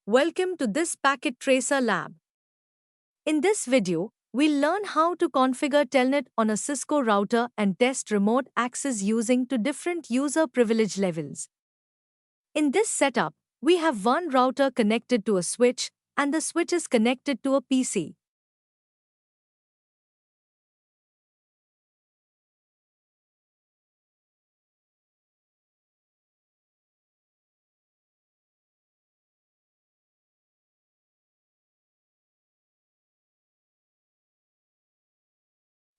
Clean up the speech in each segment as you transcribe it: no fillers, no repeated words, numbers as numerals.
Welcome to this Packet Tracer Lab. In this video, we'll learn how to configure Telnet on a Cisco router and test remote access using two different user privilege levels. In this setup, we have one router connected to a switch, and the switch is connected to a PC.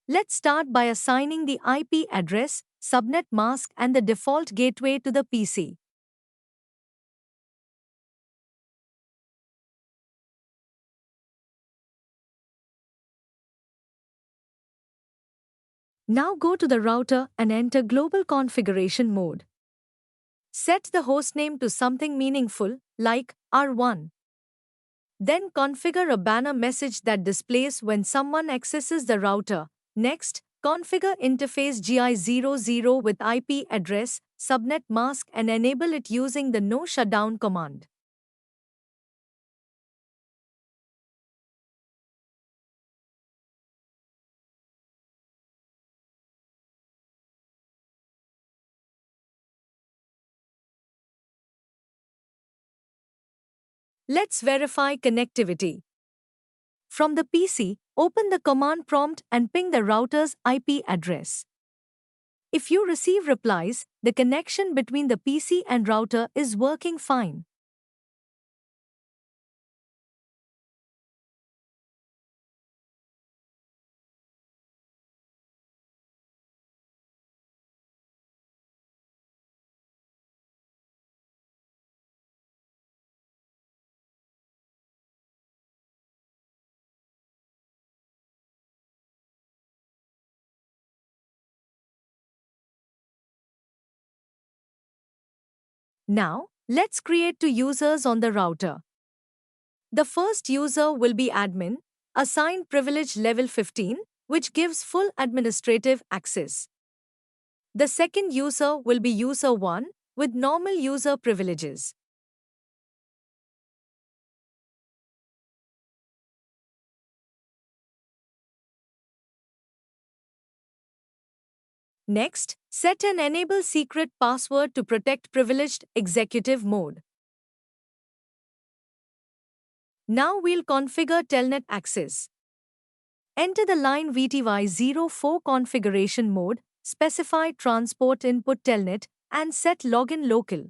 Let's start by assigning the IP address, subnet mask, and the default gateway to the PC. Now go to the router and enter Global Configuration Mode. Set the hostname to something meaningful, like R1. Then configure a banner message that displays when someone accesses the router. Next, configure interface GI00 with IP address, subnet mask, and enable it using the no shutdown command. Let's verify connectivity. From the PC, open the command prompt and ping the router's IP address. If you receive replies, the connection between the PC and router is working fine. Now, let's create two users on the router. The first user will be admin, assigned privilege level 15, which gives full administrative access. The second user will be user 1, with normal user privileges. Next, set an enable secret password to protect privileged executive mode. Now we'll configure Telnet access. Enter the line VTY04 configuration mode, specify transport input Telnet, and set login local.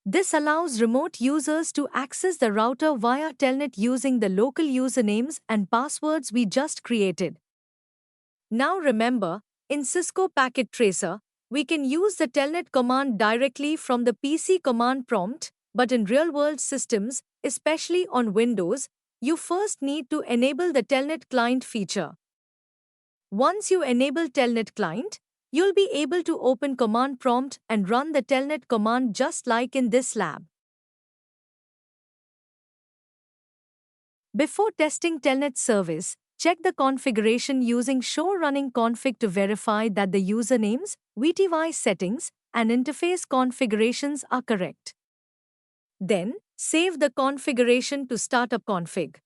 This allows remote users to access the router via Telnet using the local usernames and passwords we just created. Now remember, in Cisco Packet Tracer, we can use the Telnet command directly from the PC command prompt, but in real-world systems, especially on Windows, you first need to enable the Telnet client feature. Once you enable Telnet client, you'll be able to open command prompt and run the Telnet command just like in this lab. Before testing Telnet service, check the configuration using show running config to verify that the usernames, VTY settings, and interface configurations are correct. Then, save the configuration to startup config.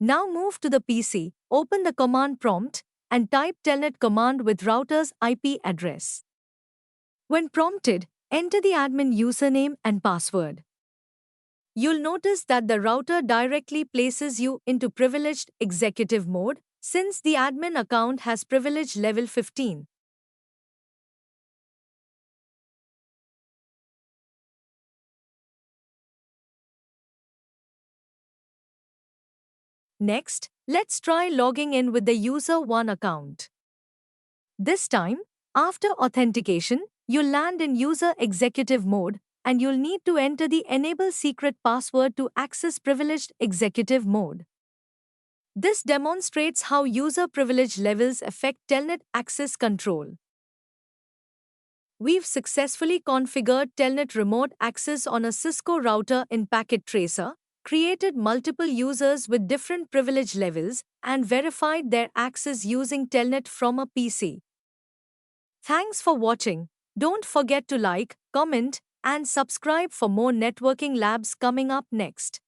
Now move to the PC, open the command prompt, and type telnet command with router's IP address. When prompted, enter the admin username and password. You'll notice that the router directly places you into privileged executive mode since the admin account has privilege level 15. Next, let's try logging in with the user 1 account. This time, after authentication, you'll land in user executive mode and you'll need to enter the enable secret password to access privileged executive mode. This demonstrates how user privilege levels affect Telnet access control. We've successfully configured Telnet remote access on a Cisco router in Packet Tracer, created multiple users with different privilege levels, and verified their access using Telnet from a PC. Thanks for watching. Don't forget to like, comment, and subscribe for more networking labs coming up next.